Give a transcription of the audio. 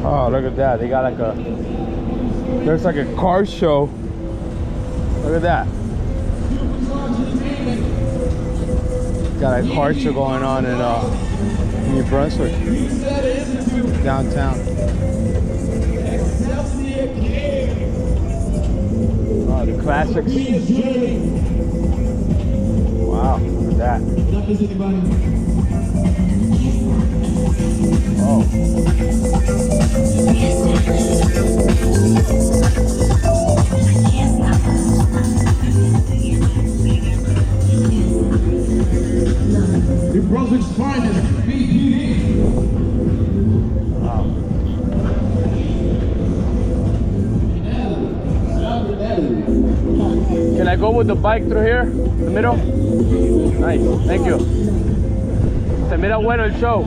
Oh, look at that. They got like a, there's like a car show. Look at that. Got a car show going on in New Brunswick, downtown. Oh, the classics. Wow, look at that. Oh. New Brunswick's finest, BPD. Wow. Can I go with the bike through here? The middle? Nice, thank you. Se mira bueno el show.